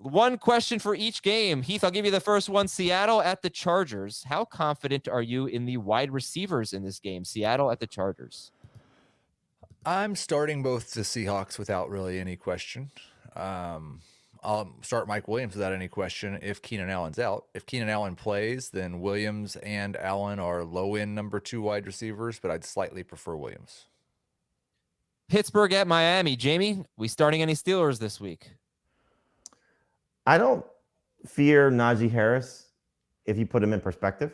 One question for each game. Heath, I'll give you the first one. Seattle at the Chargers. How confident are you in the wide receivers in this game? Seattle at the Chargers. I'm starting both the Seahawks without really any question. I'll start Mike Williams without any question if Keenan Allen's out. If Keenan Allen plays, then Williams and Allen are low-end number 2 wide receivers, but I'd slightly prefer Williams. Pittsburgh at Miami. Jamie, we starting any Steelers this week? I don't fear Najee Harris if you put him in perspective.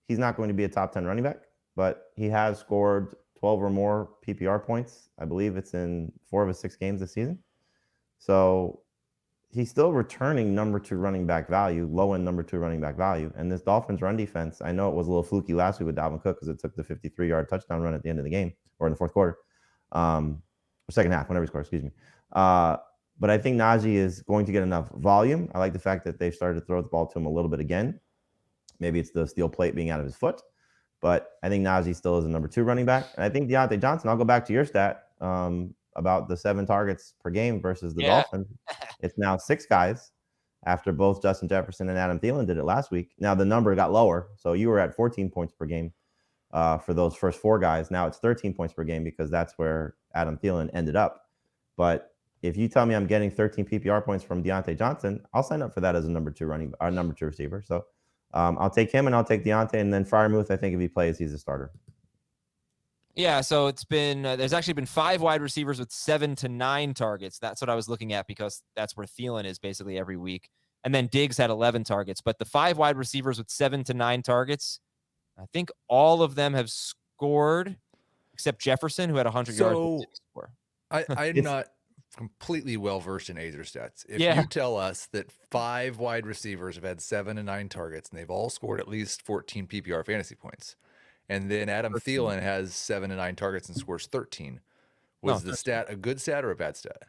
He's not going to be a top 10 running back, but he has scored 12 or more PPR points. I believe it's in 4 of his 6 games this season. So he's still returning number 2 running back value, low-end number 2 running back value. And this Dolphins run defense, I know it was a little fluky last week with Dalvin Cook because it took the 53-yard touchdown run at the end of the game or in the fourth quarter, or second half, whenever he scored, excuse me. But I think Najee is going to get enough volume. I like the fact that they've started to throw the ball to him a little bit again. Maybe it's the steel plate being out of his foot. But I think Najee still is a number 2 running back. And I think Deontay Johnson, I'll go back to your stat about the 7 targets per game versus the Dolphins. It's now 6 guys after both Justin Jefferson and Adam Thielen did it last week. Now the number got lower. So you were at 14 points per game for those first 4 guys. Now it's 13 points per game because that's where Adam Thielen ended up. But if you tell me I'm getting 13 PPR points from Deontay Johnson, I'll sign up for that as a number 2 receiver. So I'll take him and I'll take Deontay, and then Freiermuth, I think if he plays, he's a starter. Yeah, so it's been there's actually been 5 wide receivers with 7 to 9 targets. That's what I was looking at because that's where Thielen is basically every week. And then Diggs had 11 targets. But the 5 wide receivers with 7 to 9 targets, I think all of them have scored except Jefferson, who had 100 yards. I'm not completely well-versed in Azer stats. If you tell us that 5 wide receivers have had 7 to 9 targets and they've all scored at least 14 PPR fantasy points, and then Adam Thielen has 7 to 9 targets and scores 13, was the stat a good stat or a bad stat?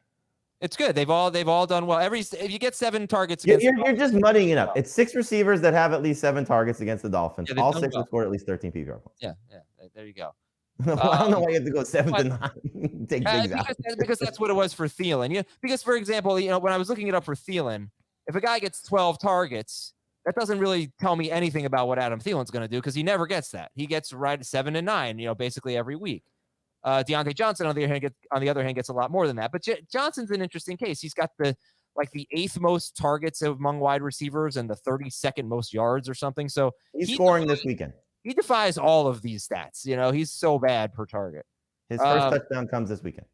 It's good. They've all done well. If you get 7 targets, you're just muddying it up. It's 6 receivers that have at least 7 targets against the Dolphins. All 6 have scored at least 13 PPR points. Yeah. There you go. I don't know why you have to go 7 to 9. Take things out. Because that's what it was for Thielen. Yeah, because for example, when I was looking it up for Thielen, if a guy gets 12 targets, that doesn't really tell me anything about what Adam Thielen's going to do because he never gets that. He gets right 7 to 9, basically every week. Deontay Johnson, on the other hand, gets a lot more than that. But Johnson's an interesting case. He's got the 8th most targets among wide receivers and the 32nd most yards or something. So he's scoring this weekend. He defies all of these stats. He's so bad per target. His first touchdown comes this weekend.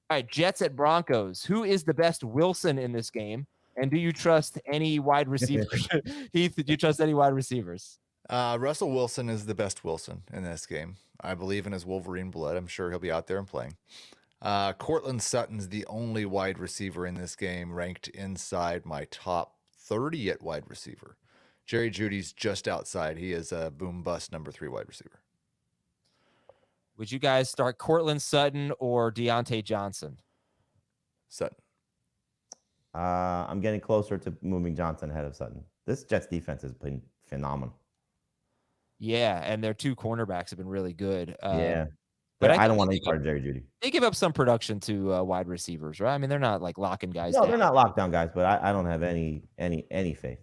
All right, Jets at Broncos. Who is the best Wilson in this game? And do you trust any wide receivers? Heath, do you trust any wide receivers? Russell Wilson is the best Wilson in this game. I believe in his Wolverine blood. I'm sure he'll be out there and playing. Cortland Sutton's the only wide receiver in this game ranked inside my top 30 at wide receiver. Jerry Jeudy's just outside. He is a boom-bust number 3 wide receiver. Would you guys start Cortland Sutton or Deontay Johnson? Sutton. I'm getting closer to moving Johnson ahead of Sutton. This Jets defense has been phenomenal. Yeah, and their 2 cornerbacks have been really good. But I don't want any part of Jerry Jeudy. They give up some production to wide receivers, right? I mean, they're not like locking guys down. No, they're not lockdown guys, but I don't have any faith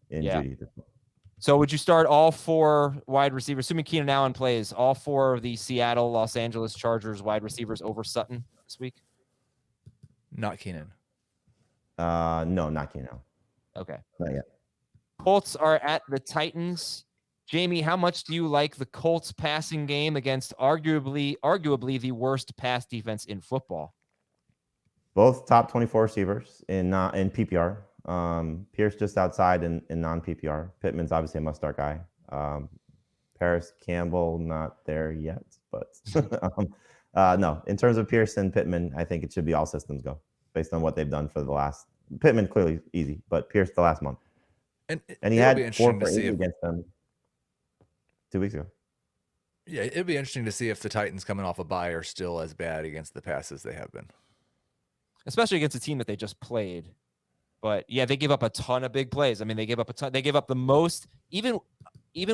in Jeudy. So would you start all 4 wide receivers, assuming Keenan Allen plays, all 4 of the Seattle, Los Angeles Chargers wide receivers over Sutton this week? Not Keenan. No, not Keenan Allen. Okay. Not yet. Colts are at the Titans. Jamie, how much do you like the Colts passing game against arguably the worst pass defense in football? Both top 24 receivers in PPR. Pierce just outside in non-PPR. Pittman's obviously a must-start guy. Paris Campbell, not there yet. But no, in terms of Pierce and Pittman, I think it should be all systems go based on what they've done for the last. Pittman clearly easy, but Pierce the last month. And he had 4 for 8 against them 2 weeks ago. Yeah, it'd be interesting to see if the Titans coming off a bye are still as bad against the pass as they have been. Especially against a team that they just played. But yeah, they give up a ton of big plays. I mean, they give up a ton. They give up the most, even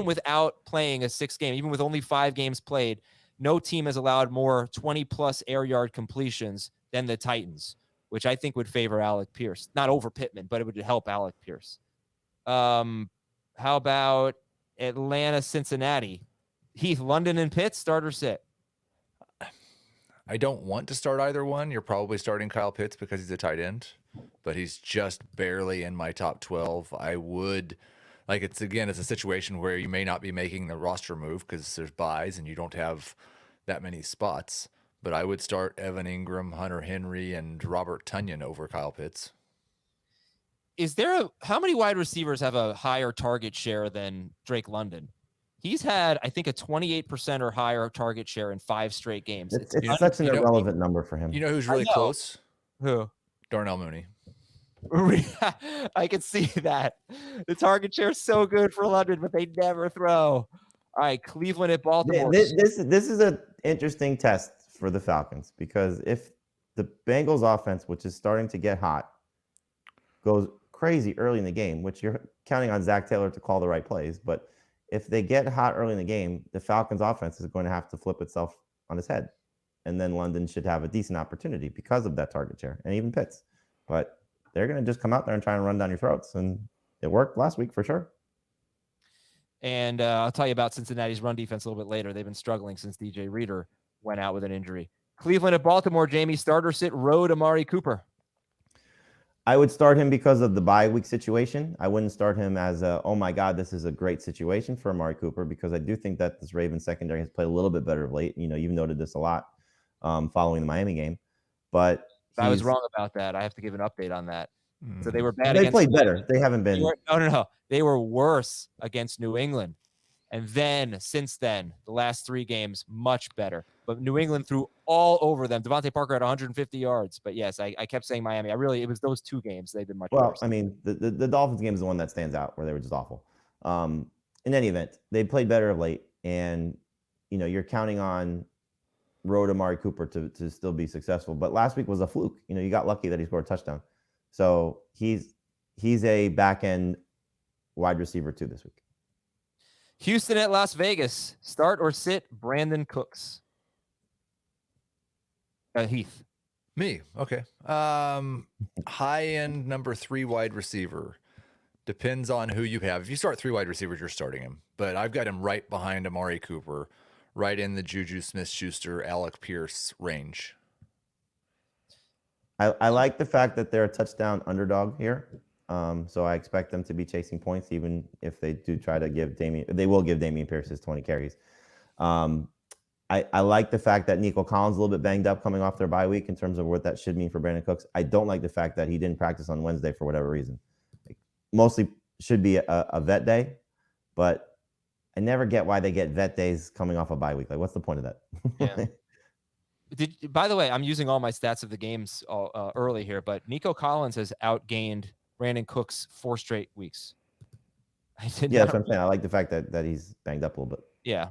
without playing a 6th game, even with only 5 games played, no team has allowed more 20-plus air yard completions than the Titans. which I think would favor Alec Pierce. Not over Pittman, but it would help Alec Pierce. How about Atlanta, Cincinnati? Heath, London and Pitts, start or sit? I don't want to start either one. You're probably starting Kyle Pitts because he's a tight end, but he's just barely in my top 12. I would, like, it's a situation where you may not be making the roster move because there's buys and you don't have that many spots. But I would start Evan Ingram, Hunter Henry, and Robert Tonyan over Kyle Pitts. How many wide receivers have a higher target share than Drake London? He's had, I think, a 28% or higher target share in 5 straight games. It's such an irrelevant number for him. You know who's really close? Who? Darnell Mooney. I can see that. The target share is so good for London, but they never throw. All right, Cleveland at Baltimore. This is an interesting test for the Falcons because if the Bengals offense, which is starting to get hot, goes crazy early in the game, which you're counting on Zach Taylor to call the right plays, but if they get hot early in the game, the Falcons offense is going to have to flip itself on its head. And then London should have a decent opportunity because of that target share and even Pitts. But they're going to just come out there and try and run down your throats. And it worked last week for sure. And I'll tell you about Cincinnati's run defense a little bit later. They've been struggling since DJ Reader went out with an injury. Cleveland at Baltimore, Jamie, starter sit, road Amari Cooper. I would start him because of the bye week situation. I wouldn't start him as oh my God, this is a great situation for Amari Cooper because I do think that this Ravens secondary has played a little bit better of late. You know, you've noted this a lot following the Miami game. But I was wrong about that. I have to give an update on that. So they were bad. They played better. They haven't been. No. They were worse against New England. And then, since then, the last 3 games, much better. But New England threw all over them. Devontae Parker had 150 yards. But yes, I kept saying Miami. It was those 2 games. They've been much worse. Well, I mean, the Dolphins game is the one that stands out where they were just awful. In any event, they played better of late. And, you know, you're counting on road Amari Cooper to still be successful. But last week was a fluke. You know, you got lucky that he scored a touchdown. So he's a back-end wide receiver too this week. Houston at Las Vegas. Start or sit Brandon Cooks? Heath. Me. Okay. High-end number 3 wide receiver. Depends on who you have. If you start 3 wide receivers, you're starting him. But I've got him right behind Amari Cooper, right in the Juju Smith-Schuster, Alec Pierce range. I like the fact that they're a touchdown underdog here. So I expect them to be chasing points, even if they do try to give Damian Pierce his 20 carries. I like the fact that Nico Collins is a little bit banged up coming off their bye week in terms of what that should mean for Brandon Cooks. I don't like the fact that he didn't practice on Wednesday for whatever reason. Mostly should be a vet day, but I never get why they get vet days coming off a bye week. Like, what's the point of that? Yeah. By the way, I'm using all my stats of the games early here, but Nico Collins has outgained Brandon Cooks 4 straight weeks. That's what I'm saying. I like the fact that he's banged up a little bit. Yeah.